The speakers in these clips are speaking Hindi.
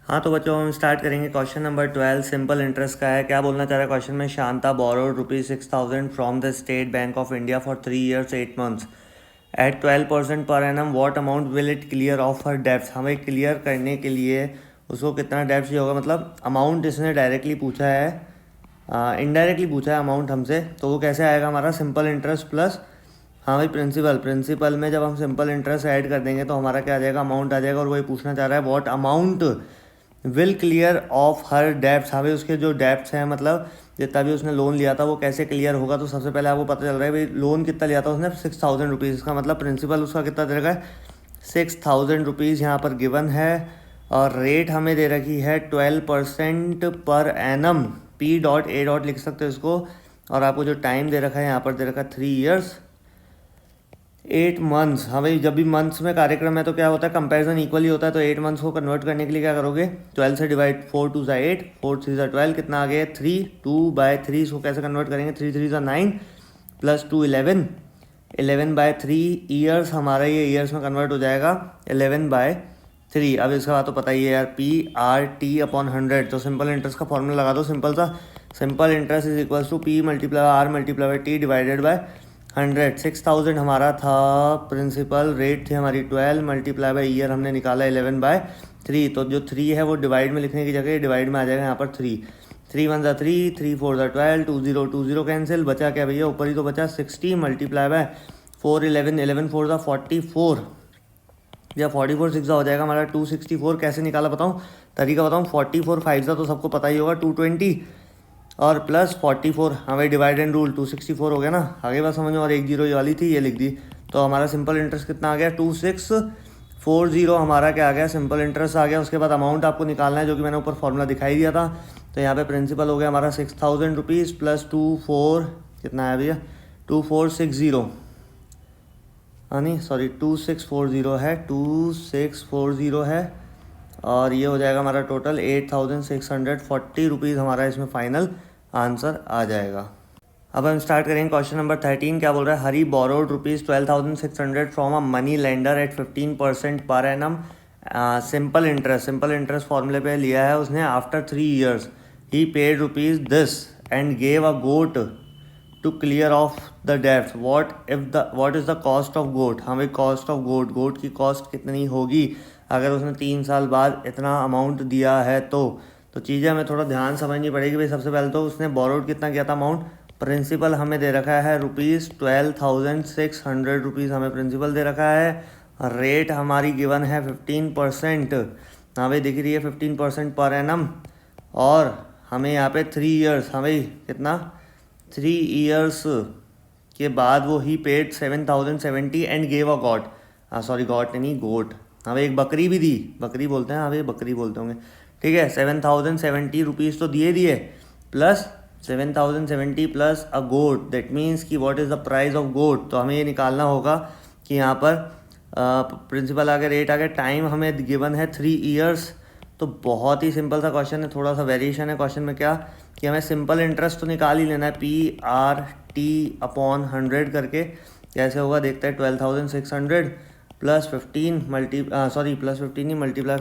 हाँ तो बच्चों हम स्टार्ट करेंगे क्वेश्चन नंबर 12 सिंपल इंटरेस्ट का है। क्या बोलना चाह रहा है क्वेश्चन में, Shanta borrowed ₹6,000 from the State Bank of India for 3 years 8 months at 12% per annum, what amount will it clear off her debts. हमें क्लियर करने के लिए उसको कितना डेब्ट चाहिए होगा, मतलब अमाउंट इसने डायरेक्टली पूछा है, इनडायरेक्टली पूछा है अमाउंट हमसे, तो वो कैसे आएगा हमारा सिंपल इंटरेस्ट प्लस, हाँ भाई प्रिंसिपल में जब हम सिंपल इंटरेस्ट ऐड कर देंगे तो हमारा क्या आ जाएगा, अमाउंट आ जाएगा। और वही पूछना चाह रहा है what amount will clear off her debts. हमें उसके जो डेब्ट्स हैं, मतलब जितना भी उसने लोन लिया था वो कैसे क्लियर होगा। तो सबसे पहले आपको पता चल रहा है भाई लोन कितना लिया था उसने, ₹6,000। इसका मतलब प्रिंसिपल उसका कितना दे रखा है, ₹6,000 यहाँ पर गिवन है। और रेट हमें दे रखी है 12% पर एनम, P.A. लिख सकते हो इसको। और आपको जो टाइम दे रखा है यहाँ पर दे रखा है 3 years 8 months। हाँ भाई जब भी मंथ्स में कार्यक्रम है तो क्या होता है, कंपैरिजन इक्वली होता है। तो 8 months को कन्वर्ट करने के लिए क्या करोगे, 12 से डिवाइड, 4 2 8, 4 3 12, कितना आ गया 3, 2/3। इसको कैसे कन्वर्ट करेंगे, 3 3 9 प्लस 2 11, 11/3 ईयर्स। हमारा ये ईयर्स में कन्वर्ट हो जाएगा 11/3। अब इसका बात तो पता ही है यार, PRT/100। तो सिंपल इंटरेस्ट का फॉर्मूला लगा दो सिंपल सा, simple interest is equal to P×R×T divided by 100। 6,000 हमारा था प्रिंसिपल, रेट थी हमारी 12 मल्टीप्लाई बाई ईयर हमने निकाला 11/3। तो जो 3 है वो डिवाइड में लिखने की जगह डिवाइड में आ जाएगा यहाँ पर 3, 3 1 3, 3 4 12, 2 0 2 0 कैंसिल, बचा क्या भैया, ऊपर ही तो बचा 60 मल्टीप्लाई बाय 4 11, 11 4 44, या 44 6 हो जाएगा हमारा 264। कैसे निकाला बताऊँ, तरीका बताऊँ, 44 5 तो सबको पता ही होगा 220 और प्लस 44, हाँ भाई डिवाइड एंड रूल, 264 हो गया ना, आगे बात समझ में। और 1 0 ये वाली थी, ये लिख दी। तो हमारा सिंपल इंटरेस्ट कितना आ गया, 2640 हमारा क्या आ गया, सिंपल इंटरेस्ट आ गया। उसके बाद अमाउंट आपको निकालना है, जो कि मैंने ऊपर फॉर्मूला दिखाई दिया था। तो यहाँ पे प्रिंसिपल हो गया हमारा ₹6,000 प्लस 24, कितना आया भैया, 2460, हाँ नहीं सॉरी 2640 है, 2640 है। और ये हो जाएगा हमारा टोटल ₹8,640 हमारा इसमें फाइनल आंसर आ जाएगा। अब हम स्टार्ट करेंगे क्वेश्चन नंबर 13। क्या बोल रहा है, Hari borrowed ₹12,600 from a money lender at 15% per annum, simple interest फॉर्मूले पे लिया है उसने। After 3 years he paid rupees this and gave a goat to clear off the डेब्ट, what is the cost of goat. हाँ भाई कॉस्ट ऑफ गोट की कॉस्ट कितनी होगी अगर उसने 3 साल बाद इतना अमाउंट दिया है। तो चीज़ें हमें थोड़ा ध्यान समझनी पड़ेगी भाई। सबसे पहले तो उसने बोरोड कितना किया था अमाउंट, प्रिंसिपल हमें दे रखा है ₹12,600 हमें प्रिंसिपल दे रखा है। रेट हमारी गिवन है 15%, हाँ भाई दिख रही है 15% पर एनम। और हमें यहाँ पे 3 years, हाँ भाई कितना 3 years के बाद वो he paid 7,070 and gave a got, sorry got नहीं गोट, हाँ भाई एक बकरी भी दी, बकरी बोलते हैं, हाँ भाई बकरी बोलते होंगे, ठीक है। ₹7,070 तो दिए plus 7,070 plus a goat, that means कि what is the price of goat. तो हमें ये निकालना होगा कि यहाँ पर प्रिंसिपल आ गया, रेट आ गया, टाइम हमें गिवन है 3 years। तो बहुत ही सिंपल सा क्वेश्चन है, थोड़ा सा वेरिएशन है क्वेश्चन में, क्या कि हमें सिंपल इंटरेस्ट तो निकाल ही लेना है, PRT/100 करके। कैसे होगा देखते हैं, 12,600 प्लस 15 प्लस 15 नहीं, multiply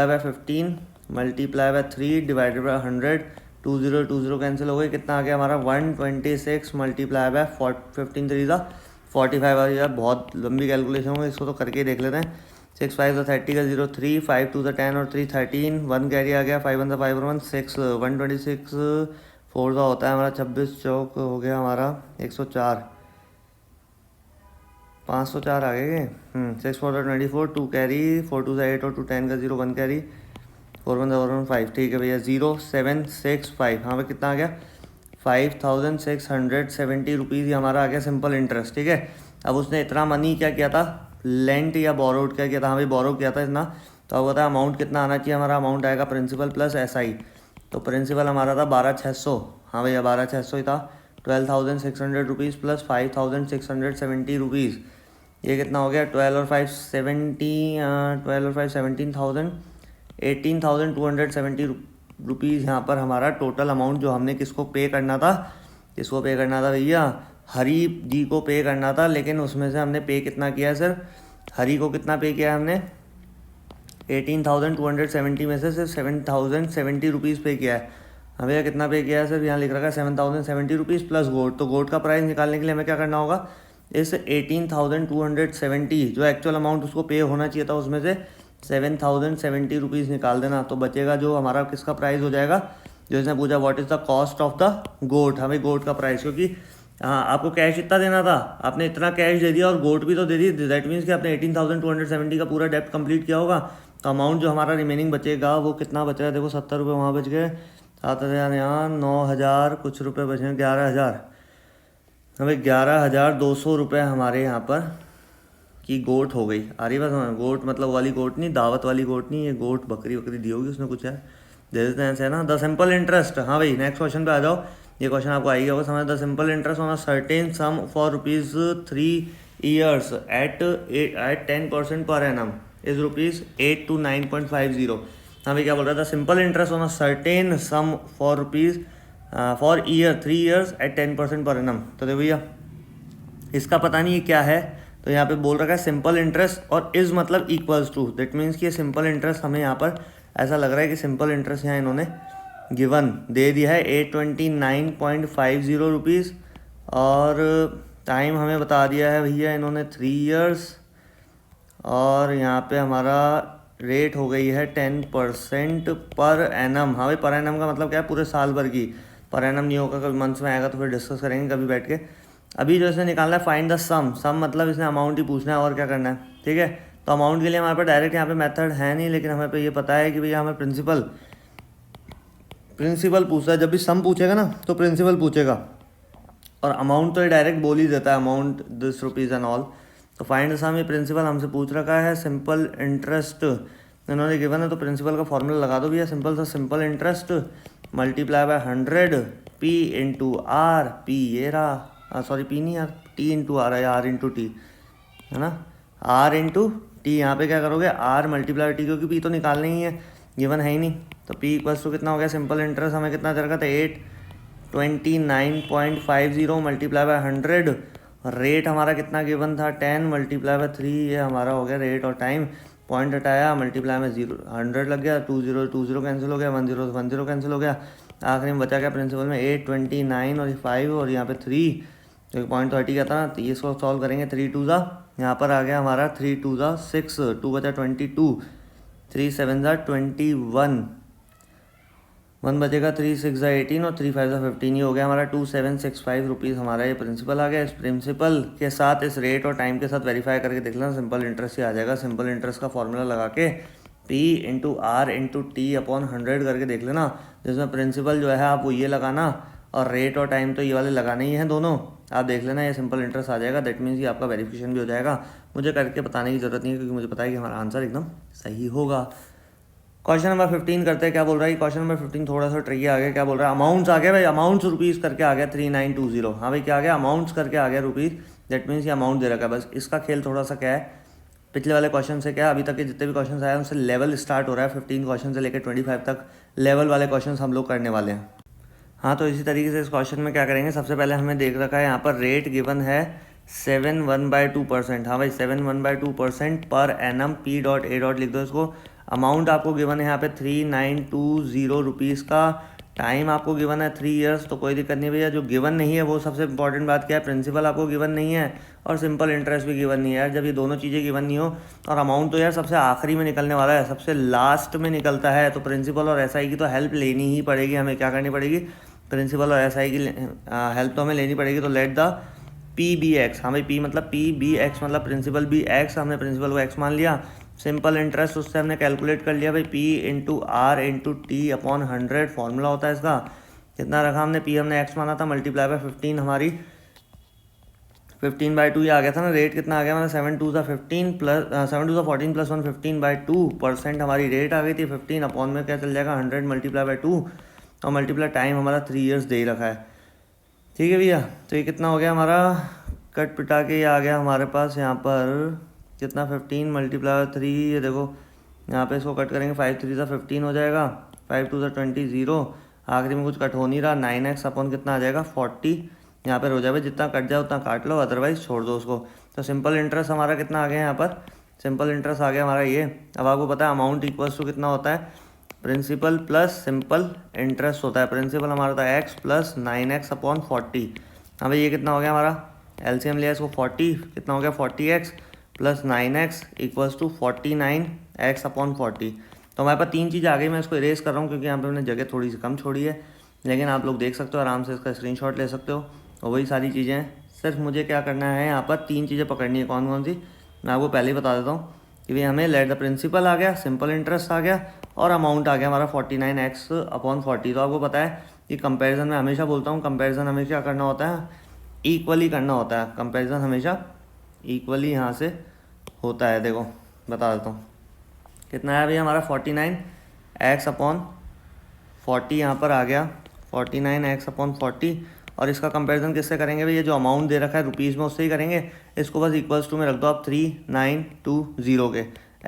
by 15 multiply by 3 divided by 100, 2 0 2 0 cancel हो गए, कितना आ गया हमारा 126 मल्टीप्लाई बाय 15 3 45। यार बहुत लंबी कैलकुलेशन होगी, इसको तो करके ही देख लेते हैं। 6 5 30 का 0 3, 5 2 10 और 3 13, 1 कैरी आ गया, 5 1 5 1 6, 126 4 का होता है हमारा 26 चौक हो गया हमारा 104, 504 आ गए 6 4 24, 2 कैरी, 4 2 8 और 2 10 का 0, 1 कैरी, 4 1 4 5, ठीक है भैया 0765। हाँ भाई कितना आ गया, ₹5,670 हमारा आ गया सिंपल इंटरेस्ट, ठीक है। अब उसने इतना मनी क्या किया था, लेंट या बोरोड क्या किया था, हाँ भाई बोरो किया था इतना। तो अब बताया अमाउंट कितना आना चाहिए, हमारा अमाउंट आएगा प्रिंसिपल प्लस SI। तो प्रिंसिपल हमारा था 12,600, हाँ भैया 12,600 ही था। ₹12,600 प्लस ₹5,670, ये कितना हो गया, 12 और 5 17, 12 और 5 17,000, ₹18,270 यहाँ पर हमारा टोटल अमाउंट जो हमने किसको पे करना था भैया, हरी जी को पे करना था। लेकिन उसमें से हमने पे कितना किया है सर, हरी को कितना पे किया है हमने, 18,270 में से सिर्फ 7,070 रुपीज़ पे किया है। हाँ भैया कितना पे किया है, सिर्फ यहाँ लिख रखा है 7,070 रुपीज़ प्लस गोट। तो गोट का प्राइस निकालने के लिए हमें क्या करना होगा, इस 18,270 जो एक्चुअल अमाउंट उसको पे होना चाहिए था उसमें से 7,070 रुपीज़ निकाल देना। तो बचेगा जो हमारा किसका प्राइस हो जाएगा, जो इसने पूछा what is the cost of the goat, हमें गोट का प्राइस, क्योंकि हाँ आपको कैश इतना देना था, आपने इतना कैश दे दिया और गोट भी तो दे दी। दैट मीन्स कि आपने 18,270 का पूरा डेप्ट कंप्लीट किया होगा। तो अमाउंट जो हमारा रिमेनिंग बचेगा वो कितना बच रहा है, देखो 70 रुपये वहाँ बच गए, 7,000 यहाँ, 9,000 कुछ रुपये बचे, 11,000। हमें 11,200 रुपये हमारे यहाँ पर की गोट हो गई। आ रही बात हमें, गोट मतलब वाली गोट नहीं, दावत वाली गोट नहीं, ये गोट बकरी वकरी दी होगी उसने कुछ यार, दे देते हैं ऐसे ना। द सिंपल इंटरेस्ट, हाँ भाई नेक्स्ट क्वेश्चन पे आ जाओ। ये क्वेश्चन आपको आएगा होगा समझ। The simple interest on a certain sum for ₹3 years at 10% per annum is ₹8 to 9.50। हाँ भाई क्या बोल रहा था, simple interest on a certain sum for year 3 years at 10% per annum. तो देखो भैया इसका पता नहीं ये क्या है, तो यहाँ पे बोल रखा है सिंपल इंटरेस्ट और इज़ मतलब इक्वल्स टू। दैट मीन्स कि ये सिंपल इंटरेस्ट हमें यहाँ पर ऐसा लग रहा है कि सिंपल इंटरेस्ट यहाँ इन्होंने गिवन दे दिया है 829.50 रुपीज़, और टाइम हमें बता दिया है भैया इन्होंने 3 years, और यहाँ पे हमारा रेट हो गई है 10% पर एनम। हाँ भाई पर एनम का मतलब क्या है, पूरे साल भर की। पर एनम नहीं होगा, कभी मंथ्स में आएगा तो फिर डिस्कस करेंगे कभी बैठ के। अभी जो इसने निकालना है फाइंड द सम, सम मतलब इसने अमाउंट ही पूछना है और क्या करना है, ठीक है। तो अमाउंट के लिए हमारे पास डायरेक्ट यहाँ पे मेथड है नहीं, लेकिन हमें पे ये पता है कि भैया हमें प्रिंसिपल पूछता है। जब भी सम पूछेगा ना तो प्रिंसिपल पूछेगा, और अमाउंट तो ये डायरेक्ट बोल ही देता है, amount this rupees and all. तो फाइंड द सम ये प्रिंसिपल हमसे पूछ रखा है। सिंपल इंटरेस्ट इन्होंने गिवन है, तो प्रिंसिपल का फॉर्मूला लगा दो भैया, सिंपल सा simple interest multiply by 100 P into R, P ये रहा, सॉरी पी नहीं यार, टी इंटू आर है, आर इंटू टी है ना, आर इंटू टी। यहाँ पे क्या करोगे, आर मल्टीप्लाई टी, क्योंकि पी तो निकालना ही है, गिवन है ही नहीं। तो पी इक्वल्स टू कितना हो गया, सिंपल इंटरेस्ट हमें कितना दे रखा था 829.50 मल्टीप्लाई बाय 100, रेट हमारा कितना गिवन था 10 मल्टीप्लाई बाय 3, ये हमारा हो गया रेट। और टाइम पॉइंट हटाया, मल्टीप्लाई में 100 लग गया, 2 0 कैंसिल हो गया, 1 0 कैंसिल हो गया, आखिरी में बचा क्या प्रिंसिपल में 829 और 5 और यहाँ पे 3, तो एक पॉइंट तो हट ही गया था ना। तो ये इसको सॉल्व करेंगे, 3 2 यहाँ पर आ गया हमारा 3 2 6, 2 बचा 22, 3 7 21, 1 बचेगा, 3 6 18 और 3 5 15, ये हो गया हमारा 2765 रुपीज़ हमारा ये प्रिंसिपल आ गया। इस प्रिंसिपल के साथ इस रेट और टाइम के साथ वेरीफाई करके देख लेना, सिंपल इंटरेस्ट ही आ जाएगा। सिंपल इंटरेस्ट का फॉर्मूला लगा के P into R into T upon 100 करके देख लेना, जिसमें प्रिंसिपल जो है आप वो ये लगाना और रेट और टाइम तो ये वाले लगाने ही हैं दोनों, आप देख लेना ये सिंपल इंटरेस्ट आ जाएगा। दैट मीन्स कि आपका वेरिफिकेशन भी हो जाएगा, मुझे करके बताने की ज़रूरत नहीं है क्योंकि मुझे पता है कि हमारा आंसर एकदम सही होगा। क्वेश्चन नंबर 15 करते हैं, क्या बोल रहा है क्वेश्चन नंबर 15, थोड़ा सा ट्रिकी आ गया। क्या बोल रहा है, अमाउंट्स आ गया भाई, अमाउंट्स रुपीज़ करके आ गया 3920। हाँ भाई क्या आ गया, अमाउंट्स करके आ गया रुपीज़, दैट मीन्स ये अमाउंट दे रखा है। बस इसका खेल थोड़ा सा क्या है, पिछले वाले क्वेश्चन से क्या अभी तक के जितने भी क्वेश्चन आए हैं उनसे लेवल स्टार्ट हो रहा है। 15 क्वेश्चन से लेकर 25 तक लेवल वाले क्वेश्चन हम लोग करने वाले हैं। हाँ तो इसी तरीके से इस क्वेश्चन में क्या करेंगे, सबसे पहले हमें देख रखा है यहाँ पर रेट गिवन है 7/2%। हाँ भाई 7/2% per annum P dot A dot लिख दो इसको। अमाउंट आपको गिवन है यहाँ पे 3920 रुपीज़ का, टाइम आपको गिवन है 3 years, तो कोई दिक्कत नहीं भैया। जो गिवन नहीं है वो सबसे इंपॉर्टेंट बात क्या है, प्रिंसिपल आपको गिवन नहीं है और सिंपल इंटरेस्ट भी गिवन नहीं है यार। जब ये दोनों चीज़ें गिवन नहीं हो और अमाउंट तो यार सबसे आखिरी में निकलने वाला है, सबसे लास्ट में निकलता है, तो प्रिंसिपल और एसआई की तो हेल्प लेनी ही पड़ेगी। हमें क्या करनी पड़ेगी, प्रिंसिपल और एसआई की हेल्प तो हमें लेनी पड़ेगी। तो let the P be X, हाँ भाई पी मतलब पी, बी एक्स मतलब प्रिंसिपल बी एक्स, हमने प्रिंसिपल को एक्स मान लिया। सिंपल इंटरेस्ट उससे हमने कैलकुलेट कर लिया भाई, P into R into T upon 100 formula होता है इसका। कितना रखा हमने, पी हमने एक्स माना था, मल्टीप्लाई बाय 15, हमारी 15/2 ये आ गया था ना। रेट कितना आ गया हमारा 7 2 15 प्लस 7 2 14 प्लस 1 15/2% हमारी रेट आ गई थी। 15 अपॉन में क्या चल जाएगा 100 मल्टीप्लाई बाय 2 और मल्टीप्लाई टाइम हमारा 3 years दे ही रखा है। ठीक है भैया, तो ये कितना हो गया हमारा, कट पिटा के ये आ गया हमारे पास यहाँ पर कितना 15 मल्टीप्लाई बाय 3, ये देखो यहाँ पे इसको कट करेंगे, 5 3 15 हो जाएगा, 5 2 20, 0 आखिरी में कुछ कट हो नहीं रहा, 9x अपॉन कितना आ जाएगा 40, यहाँ पर हो जाएगा जितना कट जाए उतना काट लो, अदरवाइज छोड़ दो उसको। तो सिंपल इंटरेस्ट हमारा कितना आ गया यहाँ पर सिंपल इंटरेस्ट आ गया हमारा ये। अब आपको पता है अमाउंट इक्वल्स टू कितना होता है, प्रिंसिपल प्लस सिंपल इंटरेस्ट होता है। प्रिंसिपल हमारा था एक्स प्लस 9x अपॉन 40। हाँ भाई ये कितना हो गया हमारा, एलसीएम लिया इसको 40, कितना हो गया 40x plus 9x equals to 49x upon 40। तो हमारे पास तीन चीज़ आ गई। मैं इसको इरेज कर रहा हूँ क्योंकि यहाँ पे मैंने जगह थोड़ी सी कम छोड़ी है, लेकिन आप लोग देख सकते हो आराम से, इसका स्क्रीनशॉट ले सकते हो और वही सारी चीज़ें हैं। सिर्फ मुझे क्या करना है, यहाँ पर तीन चीज़ें पकड़नी है। कौन कौन सी, मैं आपको पहले ही बता देता हूँ कि भाई हमें लेट द प्रिंसिपल आ गया, सिंपल इंटरेस्ट आ गया और अमाउंट आ गया हमारा 49x अपॉन 40। तो आपको पता है कि कंपैरिजन में हमेशा बोलता हूँ, कंपैरिजन हमेशा क्या करना होता है, इक्वली करना होता है। कंपैरिजन हमेशा इक्वली यहाँ से होता है। देखो बता देता हूँ कितना है भाई हमारा 49x अपॉन 40 यहाँ पर आ गया, 49x अपॉन 40। और इसका कंपैरिजन किससे करेंगे भाई, ये जो अमाउंट दे रखा है रुपीज़ में उससे ही करेंगे। इसको बस इक्वल्स टू में रख दो आप 3920 के,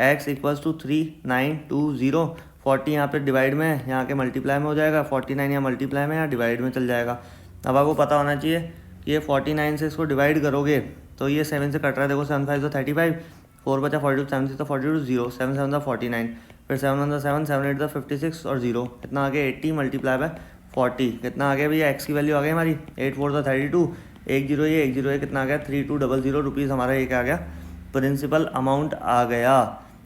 x इक्वल्स टू 3920। 40 यहाँ पे डिवाइड में है, यहाँ के मल्टीप्लाई में हो जाएगा, 49 यहाँ मल्टीप्लाई में, यहाँ डिवाइड में चल जाएगा। अब आपको पता होना चाहिए कि ये 49 से इसको डिवाइड करोगे तो ये 7 से कट रहा है। देखो 7 5 तो 35, 4 बचा 42, 7 6 तो 42, 0, 7 7 था 49, फिर 7 1 था 7, 7 8 था 56 और 0 कितना आ गया 80 मल्टीप्लाई बाय 40। कितना आ गया भैया, एक्स की वैल्यू आ गई हमारी 8 4 था 32, 1 0 ये 1 0 ये कितना आ गया 3200 रुपीज़ हमारा ये क्या आ गया, प्रिंसिपल अमाउंट आ गया।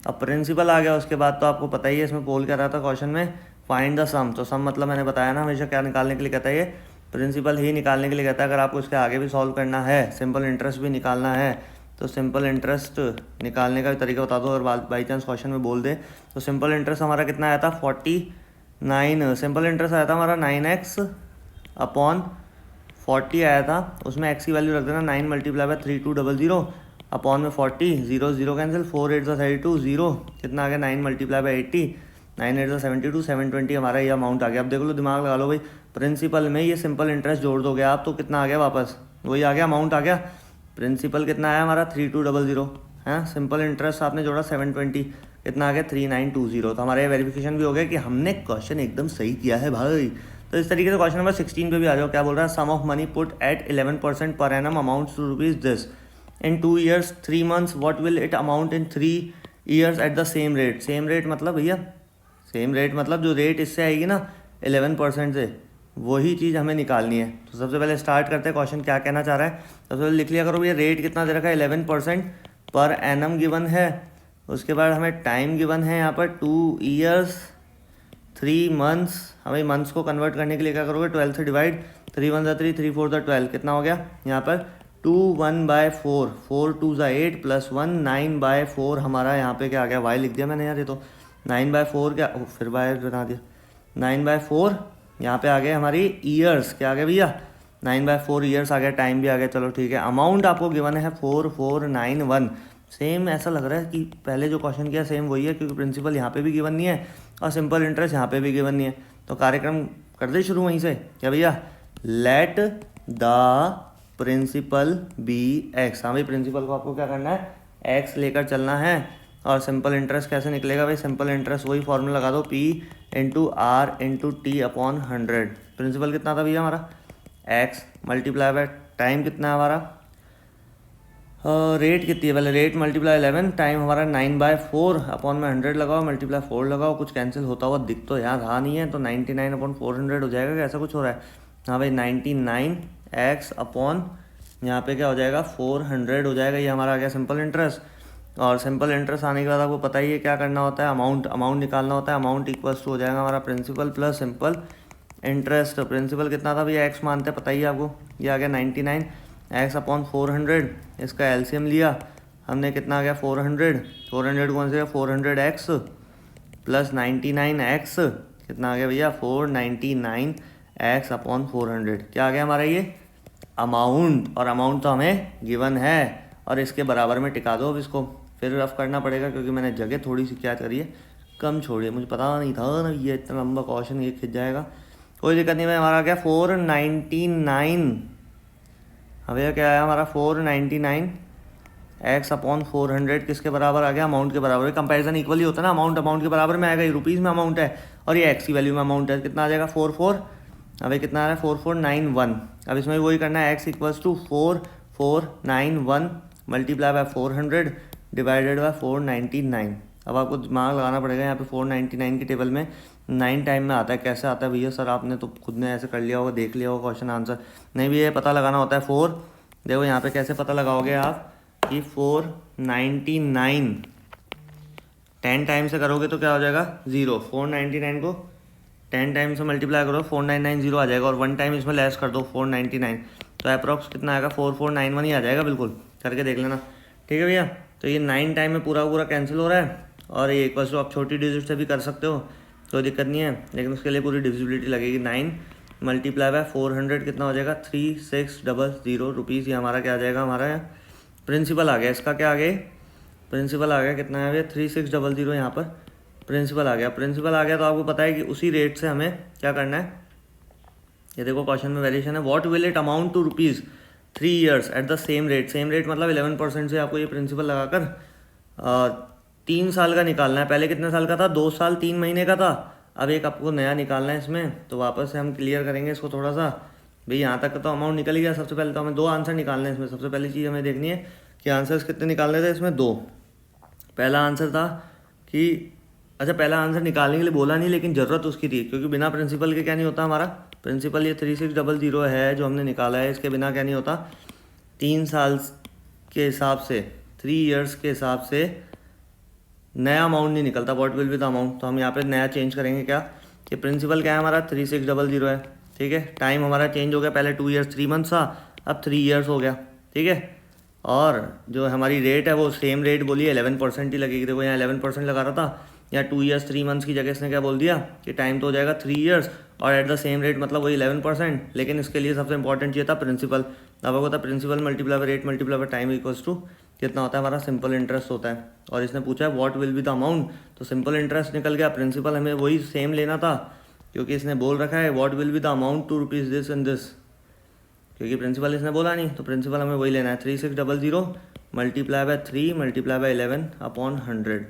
अब प्रिंसिपल आ गया उसके बाद तो आपको पता ही है इसमें बोल क्या रहा था क्वेश्चन में, फाइंड द सम। तो सम मतलब मैंने बताया ना हमेशा क्या निकालने के लिए कहता है, ये प्रिंसिपल ही निकालने के लिए कहता है। अगर आपको इसके आगे भी सॉल्व करना है, सिंपल इंटरेस्ट भी निकालना है, तो सिंपल इंटरेस्ट निकालने का भी तरीका बता दो। अगर बाई चांस क्वेश्चन में बोल दे तो सिंपल इंटरेस्ट हमारा कितना आया था 49, सिंपल इंटरेस्ट आया था हमारा 9x अपॉन 40 आया था। उसमें x की वैल्यू रख देना 9 मल्टीप्लाई बाय 3200 अपॉन में 40, 0 0 कैंसिल, 4 8 32, 0 कितना आ गया 9 मल्टीप्लाई बाय 80, 9 8 72, 720 हमारा ये अमाउंट आ गया। अब देख लो, दिमाग लगा लो भाई, प्रिंसिपल में ये सिंपल इंटरेस्ट जोड़ दोगे आप तो कितना आ गया वापस, वही आ गया अमाउंट आ गया। प्रिंसिपल कितना आया हमारा 3200 है, सिंपल इंटरेस्ट आपने जोड़ा 720, कितना आ गया 3920। तो हमारा ये वेरिफिकेशन भी हो गया कि हमने क्वेश्चन एकदम सही किया है भाई। तो इस तरीके से क्वेश्चन नंबर 16 पे भी आ जाओ। क्या बोल रहा है, sum of money put at 11% per annum amounts to rupees this in 2 years 3 months, what will it amount in 3 years at the same rate. Same rate मतलब भैया, सेम रेट मतलब जो रेट इससे आएगी ना 11% से, वही चीज़ हमें निकालनी है। तो सबसे पहले स्टार्ट करते हैं, क्वेश्चन क्या कहना चाह रहा है। सबसे पहले लिख लिया करो, ये रेट कितना दे रखा है 11% पर एनम गिवन है। उसके बाद हमें टाइम गिवन है यहाँ पर 2 years 3 months। हमें मंथ्स को कन्वर्ट करने के लिए क्या करोगे, 12 से डिवाइड, 3 1 3, 3 4 12, कितना हो गया यहाँ पर 2 1/4, 4 2 8 प्लस 1 9/4 हमारा यहाँ पे क्या आ गया, वाई लिख दिया मैंने यार, ये तो 9/4 क्या, फिर वाई बना दिया, 9/4 यहाँ पे आ गए हमारी ईयर्स, क्या आ गया भैया 9/4 ईयर्स आ गया, टाइम भी आ गया। चलो ठीक है, अमाउंट आपको गिवन है 4491। सेम ऐसा लग रहा है कि पहले जो क्वेश्चन किया सेम वही है, क्योंकि प्रिंसिपल यहाँ पे भी गिवन नहीं है और सिंपल इंटरेस्ट यहाँ पे भी गिवन नहीं है। तो कार्यक्रम कर दे शुरू वहीं से, क्या भैया, let the principal be X. हाँ भाई, प्रिंसिपल को आपको क्या करना है, एक्स लेकर चलना है। और सिंपल इंटरेस्ट कैसे निकलेगा भाई, सिंपल इंटरेस्ट वही फॉर्मूला लगा दो, P into R into T upon 100। Principal कितना था भैया हमारा x मल्टीप्लाई बाय टाइम कितना है हमारा, रेट कितनी है, पहले रेट मल्टीप्लाई 11, टाइम हमारा 9/4 अपॉन में 100 लगाओ, मल्टीप्लाई 4 लगाओ, कुछ कैंसिल होता हुआ दिख तो यहाँ रहा नहीं है, तो 99 अपॉन 400 हो जाएगा, कैसा कुछ हो रहा है। हाँ भाई 99x अपॉन यहाँ पे क्या हो जाएगा 400 हो जाएगा। ये हमारा आ गया सिंपल इंटरेस्ट। और सिंपल इंटरेस्ट आने के बाद आपको पता ही है क्या करना होता है, अमाउंट निकालना होता है। अमाउंट इक्वल्स टू हो जाएगा हमारा principal plus simple interest. Principal कितना था भैया, एक्स मानते हैं, पता ही है आपको, ये आ गया 99x अपॉन 400। इसका एलसीएम लिया हमने, कितना आ गया 400 को कौन से 400x प्लस 99x, कितना आ गया भैया 499x अपॉन 400। क्या आ गया हमारा ये अमाउंट, और अमाउंट तो हमें गिवन है। और इसके बराबर में टिका दो। अब इसको फिर रफ करना पड़ेगा क्योंकि मैंने जगह थोड़ी सी क्या करी है, कम छोड़ी है। मुझे पता नहीं था ना ये इतना लंबा क्वेश्चन ये खिंच जाएगा, कोई दिक्कत नहीं। मैं हमारा क्या 499, हाँ भैया क्या आया हमारा 499x अपॉन 400 किसके बराबर आ गया, अमाउंट के बराबर। कंपैरिजन इक्वल ही होता है ना, अमाउंट के बराबर में आएगा, ये रुपीज़ में अमाउंट है और ये एक्स की वैल्यू में अमाउंट है। कितना आ जाएगा 44, अभी कितना आ रहा है 4491। अब इसमें वही करना है, x equals to 4491 multiply by 400 divided by 499। अब आपको दिमाग लगाना पड़ेगा, यहाँ पे 499 की टेबल में 9 टाइम में आता है। कैसे आता है भैया सर, आपने तो खुद ने ऐसे कर लिया होगा, देख लिया होगा क्वेश्चन आंसर। नहीं भैया, पता लगाना होता है 4। देखो यहाँ पे कैसे पता लगाओगे आप कि 499 10 टाइम से करोगे तो क्या हो जाएगा 0। 499 को 10 टाइम से मल्टीप्लाई करो 4990 आ जाएगा, और 1 टाइम इसमें लेस कर दो 499, तो अप्रॉक्स कितना आएगा 4491 ही आ जाएगा। बिल्कुल करके देख लेना, ठीक है भैया। तो ये 9 टाइम में पूरा पूरा कैंसिल हो रहा है, और ये इक्वल्स टू आप छोटी डिजिट से भी कर सकते हो, कोई दिक्कत नहीं है, लेकिन उसके लिए पूरी डिविजिबिलिटी लगेगी। 9 मल्टीप्लाई बाय 400 कितना हो जाएगा 3600 रुपीज़। ये हमारा क्या आ जाएगा, हमारा प्रिंसिपल आ गया। इसका क्या आ गया, प्रिंसिपल आ गया, कितना है भैया 3600 यहाँ पर प्रिंसिपल आ गया। प्रिंसिपल आ गया तो आपको पता है कि उसी रेट से हमें क्या करना है। ये देखो क्वेश्चन में वेरिएशन है, what will it amount to rupees 3 years at the same rate. Same rate मतलब 11% से आपको ये प्रिंसिपल लगाकर 3 साल का निकालना है। पहले कितने साल का था, 2 साल 3 महीने का था। अब एक आपको नया निकालना है इसमें, तो वापस से हम क्लियर करेंगे इसको थोड़ा सा। भाई यहाँ तक तो अमाउंट निकल गया। सबसे पहले तो हमें 2 आंसर निकालने हैं इसमें। सबसे पहली चीज़ हमें देखनी है कि आंसर्स कितने निकालने थे इसमें, 2। पहला आंसर था कि अच्छा, पहला आंसर निकालने के लिए बोला नहीं, लेकिन ज़रूरत उसकी थी, क्योंकि बिना प्रिंसिपल के क्या नहीं होता हमारा। प्रिंसिपल ये 3600 है जो हमने निकाला है, इसके बिना क्या नहीं होता। 3 साल के हिसाब से 3 ईयर्स के हिसाब से नया अमाउंट नहीं निकलता। What will be the amount, तो हम यहाँ पे नया चेंज करेंगे क्या, कि प्रिंसिपल क्या है हमारा 3600 है, ठीक है। टाइम हमारा चेंज हो गया, पहले 2 ईयर्स 3 मंथ्स था, अब 3 ईयर्स हो गया, ठीक है। और जो हमारी रेट है वो सेम रेट बोली 11% ही लगेगी। देखो यहाँ 11% लगा रहा था, या 2 ईयर्स 3 मंथ्स की जगह इसने क्या बोल दिया कि टाइम तो हो जाएगा 3 ईयर्स और एट द सेम रेट, मतलब वही 11%। लेकिन इसके लिए सबसे इंपॉर्टेंट ये था प्रिंसिपल। अब होता है principal multiply by rate multiply by time equals to कितना होता है हमारा सिंपल इंटरेस्ट होता है। और इसने पूछा है what will be the amount, तो सिंपल इंटरेस्ट निकल गया। प्रिंसिपल हमें वही सेम लेना था, क्योंकि इसने बोल रखा है what will be the amount to rupees this and this, क्योंकि प्रिंसिपल इसने बोला नहीं, तो प्रिंसिपल हमें वही लेना है। 3600 मल्टीप्लाई बाय 3 मल्टीप्लाई बाय 11/100।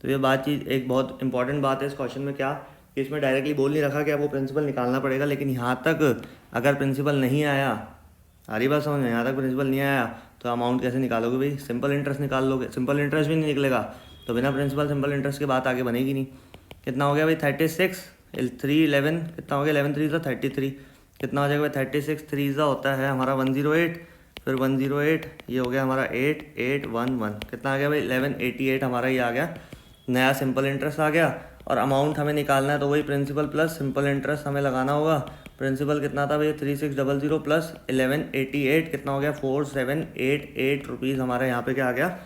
तो ये चीज़ एक बहुत इंपॉर्टेंट बात है इस क्वेश्चन में, क्या कि इसमें डायरेक्टली बोल नहीं रखा कि आपको प्रिंसिपल निकालना पड़ेगा, लेकिन यहाँ तक अगर प्रिंसिपल नहीं आया, आ रही बात समझ में, यहाँ तक प्रिंसिपल नहीं आया तो अमाउंट कैसे निकालोगे भाई, सिंपल इंटरेस्ट निकाल लोगे। सिंपल इंटरेस्ट भी नहीं निकलेगा तो बिना प्रिंसिपल सिंपल इंटरेस्ट के बात आगे बनेगी नहीं। कितना हो गया भाई 36 3 11 कितना हो गया 11 3 33 कितना हो जाएगा भाई 36 3 होता है हमारा 108, फिर 108 ये हो गया हमारा 8811 कितना आ गया भाई 1188 हमारा ये आ गया। नया सिंपल इंटरेस्ट आ गया और अमाउंट हमें निकालना है तो वही प्रिंसिपल प्लस सिंपल इंटरेस्ट हमें लगाना होगा। प्रिंसिपल कितना था भैया 3600 प्लस 1188 कितना हो गया 4788 रुपीज़ हमारे यहाँ पे क्या आ गया,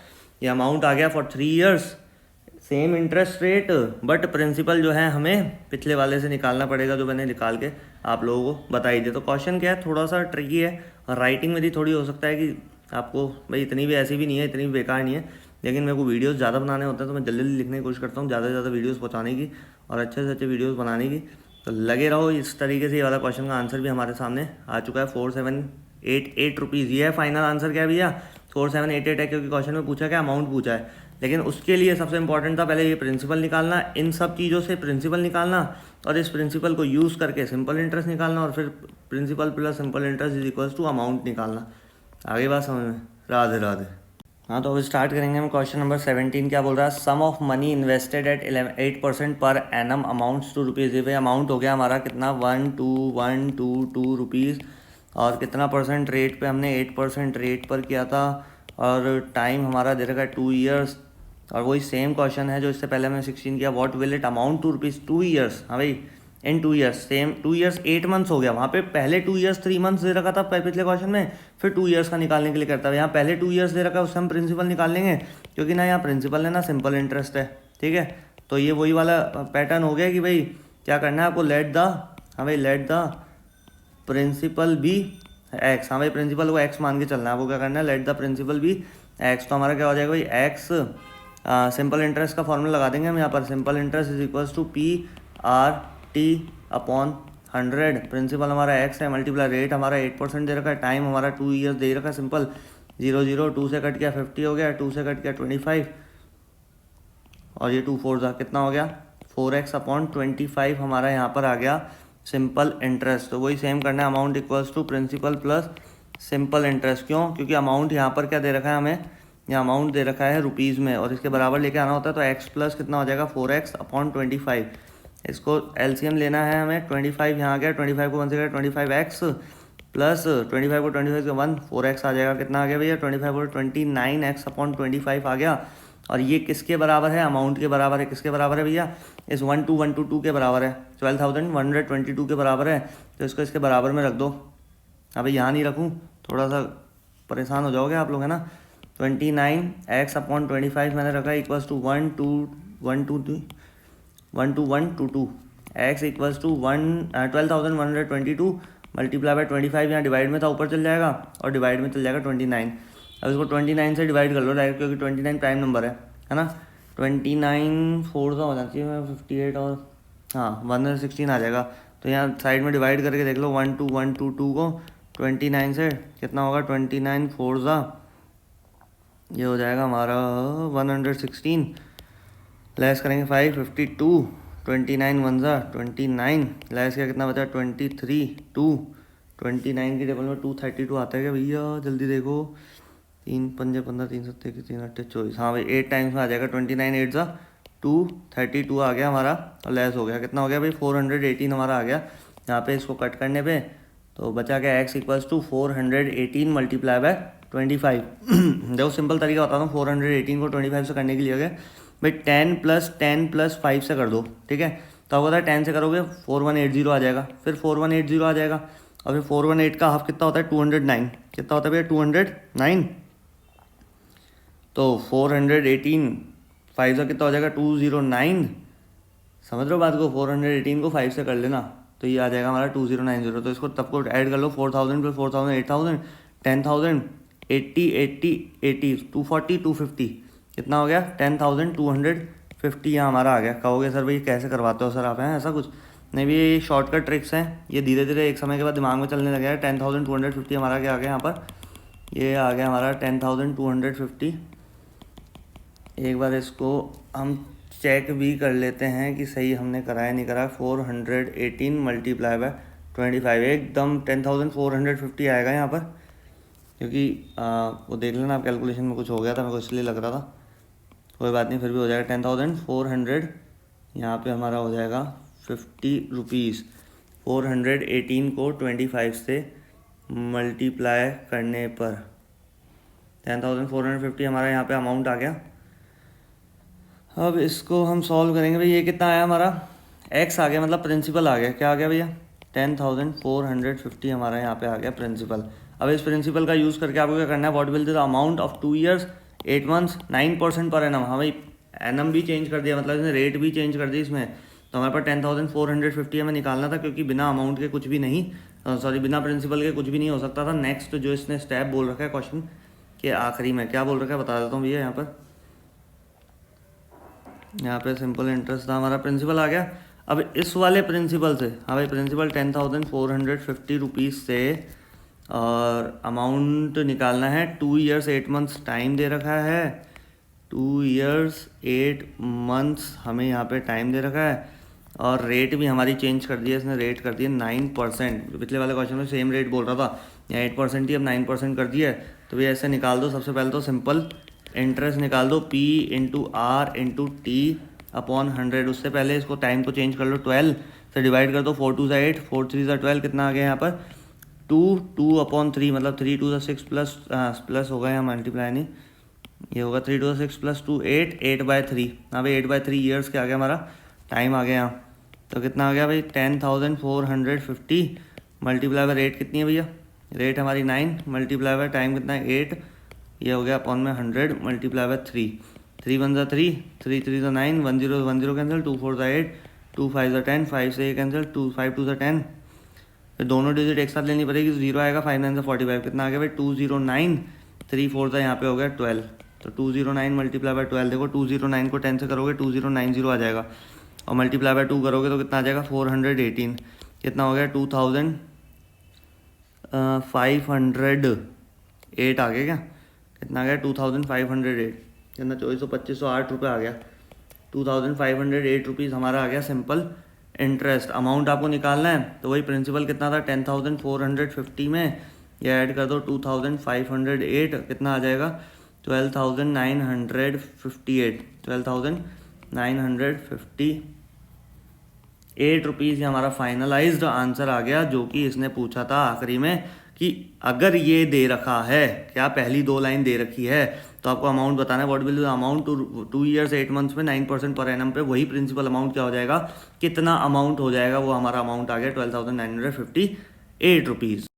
ये अमाउंट आ गया for 3 years same interest rate. But principal जो है हमें पिछले वाले से निकालना पड़ेगा, जो मैंने निकाल के आप लोगों को बताई दिया। तो क्वेश्चन क्या है थोड़ा सा ट्रिकी है और राइटिंग में भी थोड़ी हो सकता है कि आपको भाई इतनी भी ऐसी भी नहीं है, इतनी भी बेकार नहीं है, लेकिन मेरे को वीडियोस ज़्यादा बनाने होते हैं तो मैं जल्दी जल्दी लिखने की कोशिश करता हूँ, ज़्यादा से ज़्यादा वीडियोस पहुँचाने की और अच्छे से अच्छे वीडियोस बनाने की। तो लगे रहो इस तरीके से। ये वाला क्वेश्चन का आंसर भी हमारे सामने आ चुका है 4788 रुपीज़। ये है फाइनल आंसर क्या है भैया 4788 है, क्योंकि क्वेश्चन में पूछा क्या अमाउंट पूछा है, लेकिन उसके लिए सबसे इंपॉर्टेंट था पहले ये प्रिंसिपल निकालना, इन सब चीज़ों से प्रिंसिपल निकालना और इस प्रिंसिपल को यूज़ करके सिंपल इंटरेस्ट निकालना और फिर principal plus simple interest is equals to amount निकालना। आगे बात समझ में, राधे राधे। हाँ तो अब स्टार्ट करेंगे हम क्वेश्चन नंबर 17। क्या बोल रहा है, sum of money invested at 8% per annum amounts to rupees. ये भाई अमाउंट हो गया हमारा कितना 12122 रुपीज़ और कितना परसेंट रेट पे हमने 8% रेट पर किया था और टाइम हमारा दे रखा है 2 ईयर्स। और वही सेम क्वेश्चन है जो इससे पहले हमने 16 किया, what will it amount to rupees 2 years. हाँ भाई in 2 years same 2 years 8 months हो गया, वहाँ पे पहले 2 ईयर्स 3 मंथ्स दे रखा था पिछले क्वेश्चन में, फिर 2 ईयर्स का निकालने के लिए करता है। यहाँ पहले 2 ईयर्स दे रखा है उससे हम प्रिंसिपल निकाल लेंगे, क्योंकि ना यहाँ प्रिंसिपल है ना सिंपल इंटरेस्ट है, ठीक है। तो ये वही वाला पैटर्न हो गया कि भाई क्या करना है आपको, लेट द, हाँ भाई let the principal be X. हाँ भाई प्रिंसिपल को एक्स मान के चलना है, आपको क्या करना है let the principal be X. तो हमारा क्या हो जाएगा भाई एक्स, सिंपल इंटरेस्ट का फॉर्मूला लगा देंगे हम यहाँ पर, simple interest is equals to PRT upon 100। Principal हमारा एक्स है, मल्टीप्लाई रेट हमारा 8% दे रखा है, टाइम हमारा 2 ईयर्स दे रखा है सिंपल। 0 2 से कट गया 50 हो गया, 2 से कट गया 25 और ये 2 4 कितना हो गया 4x अपॉन 25 हमारा यहाँ पर आ गया सिंपल इंटरेस्ट। तो वही सेम करना है, amount equals to principal plus simple interest. क्यों, क्योंकि अमाउंट यहाँ पर क्या दे रखा है हमें यहाँ अमाउंट दे रखा है रुपीज़ में और इसके बराबर लेके आना होता है, तो x प्लस कितना हो जाएगा 4x अपॉन 25। इसको एलसीएम लेना है हमें, 25 यहाँ आ गया, 25 को 1 से गया 25x प्लस 25 को 25 से 1 4x आ जाएगा। कितना आ गया भैया 25 और 29x अपॉन 25 आ गया। और ये किसके बराबर है, अमाउंट के बराबर है। किसके बराबर है भैया, इस 12122 के बराबर है, 12,122 के बराबर है। तो इसको इसके बराबर में रख दो। अभी यहाँ नहीं रखूँ, थोड़ा सा परेशान हो जाओगे आप लोग, है ना। 29x अपॉन 25 मैंने रखा है equals to 12122 x equals to 12,122 multiply by 25। यहाँ डिवाइड में था, ऊपर चल जाएगा और डिवाइड में चल जाएगा 29। अब इसको 29 से डिवाइड कर लो डायरेक्ट, क्योंकि 29 प्राइम नंबर है ना। 29 4 सा हो जाना चाहिए, 58 और हाँ 116 आ जाएगा। तो यहाँ साइड में डिवाइड करके देख लो, 12122 को 29 से कितना होगा, 29 4 सा ये हो जाएगा हमारा 116, लेस करेंगे 552, 29 1 सा 29, लेस किया कितना बचा 23 2, 29 की टेबल में 232 आता है क्या भैया, जल्दी देखो। 3 पंजे 15, 3 सत्ते 3 8 24, हाँ भाई 8 टाइम्स में आ जाएगा। 29 8 सा 232 आ गया हमारा और लेस हो गया, कितना हो गया भाई 418 हमारा आ गया। यहाँ पे इसको कट करने पे तो बचा गया x equals to 418 multiply by 25। देखो सिंपल तरीका बताता हूँ, 418 को 25 से करने के लिए गए भाई 10 प्लस 5 से कर दो, ठीक है। तो होता है 10 से करोगे 4180 आ जाएगा, फिर 4180 आ जाएगा और फिर 418 का हाफ कितना होता है 209, कितना होता है भैया 209। तो 418 5 का कितना हो जाएगा 209, समझ रहे हो बात को। 418 को 5 से कर लेना तो ये आ जाएगा हमारा 2090। तो इसको सबको ऐड कर लो, 4000 प्लस 4000 8000 10,000 80 80 80 240 250 कितना हो गया 10,250 यहाँ हमारा आ गया। कहोगे सर भाई कैसे करवाते हो सर आप, हैं ऐसा कुछ नहीं भी, ये शॉर्टकट ट्रिक्स हैं, ये धीरे धीरे एक समय के बाद दिमाग में चलने लगे। 10,250 हमारा क्या आ गया यहाँ पर, ये आ गया हमारा 10,250। एक बार इसको हम चेक भी कर लेते हैं कि सही हमने कराया नहीं करा। 418 मल्टीप्लाई बाय 25 एकदम 10,450 आएगा यहाँ पर, क्योंकि वो देख लेना आप कैलकुलेशन में कुछ हो गया था, मेरे को इसलिए लग रहा था, कोई बात नहीं फिर भी हो जाएगा 10,400। यहाँ पे हमारा हो जाएगा 50 रुपीज़। 418 को 25 से मल्टीप्लाई करने पर 10,450 हमारा यहाँ पे अमाउंट आ गया। अब इसको हम सॉल्व करेंगे भाई, ये कितना आया हमारा x आ गया, मतलब प्रिंसिपल आ गया। क्या आ गया भैया 10,450 हमारा यहाँ पे आ गया प्रिंसिपल। अब इस प्रिंसिपल का यूज़ करके आपको क्या करना है, what will the amount of 2 years 8 months 9% per annum. हाँ भाई एनम भी चेंज कर दिया, मतलब इसने रेट भी चेंज कर दी इसमें। तो हमारे पास 10,450 हमें निकालना था, क्योंकि बिना अमाउंट के कुछ भी नहीं, सॉरी बिना प्रिंसिपल के कुछ भी नहीं हो सकता था। नेक्स्ट जो इसने स्टेप बोल रखा है क्वेश्चन के आखिरी में, क्या बोल रखा है बता देता हूँ भैया। यहाँ पे सिंपल इंटरेस्ट था, हमारा प्रिंसिपल आ गया। अब इस वाले प्रिंसिपल से, हाँ भाई प्रिंसिपल 10,450 रुपीज़ से और अमाउंट निकालना है 2 years 8 months टाइम दे रखा है। 2 years 8 months हमें यहाँ पे टाइम दे रखा है और रेट भी हमारी चेंज कर दी है इसने, रेट कर दी है 9%। पिछले वाले क्वेश्चन में सेम रेट बोल रहा था, यहाँ 8% ही अब 9% कर दिया है। तो भैया ऐसे निकाल दो। सबसे पहले तो सिंपल इंटरेस्ट निकाल दो, P into R into T upon 100। उससे पहले इसको टाइम को चेंज कर लो, 12 से डिवाइड कर दो, 4 2 सा 8 4 3 सा 12, कितना आ गया यहाँ पर 2 अपॉन 3, मतलब 3 2 सा 6 प्लस प्लस होगा यहाँ मल्टीप्लाई नहीं, ये होगा 3 2 सा 6 प्लस 2 8 8/3। हाँ भाई 8/3 ईयर्स क्या आ गया हमारा टाइम आ गया यहाँ। तो कितना आ गया भाई 10,450 मल्टीप्लाई बाय रेट कितनी है भैया, रेट हमारी 9 मल्टीप्लाई बाय टाइम कितना है 8, ये हो गया अपॉन में 100 मल्टीप्लाई बाय 3। 3 1 सा 3 3 3 सा 9 1 0 1 0 कैंसिल, 2 4 सा 8 2 5 सा 10 5 से ये कैंसिल, 2 5 2 सा 10। फिर दोनों डिजिट एक साथ लेनी पड़ेगी, 0 आएगा, 5 9 सा 45, कितना आ गया भाई 209 3 4 सा यहाँ पे हो गया 12। तो 209 मल्टीप्लाई बाय 12, देखो 209 को 10 से करोगे 2090 आ जाएगा और मल्टीप्लाई बाय 2 करोगे तो कितना आ जाएगा 418, कितना हो गया 2,508 आ गया क्या, कितना आ गया 2,508, कितना 2400 2508 आ गया। 2,508 रुपीज़ हमारा आ गया सिंपल इंटरेस्ट। अमाउंट आपको निकालना है तो वही प्रिंसिपल कितना था 10,450 में ये ऐड कर दो 2,508, कितना आ जाएगा ₹12,958 हमारा फाइनलाइज्ड आंसर आ गया, जो कि इसने पूछा था आखिरी में कि अगर ये दे रखा है, क्या पहली 2 लाइन दे रखी है, तो आपको अमाउंट बताना है। What will the amount 2 years 8 months में 9% पर एनम पे, वही प्रिंसिपल अमाउंट क्या हो जाएगा, कितना अमाउंट हो जाएगा, वो हमारा अमाउंट आ गया ₹12,958।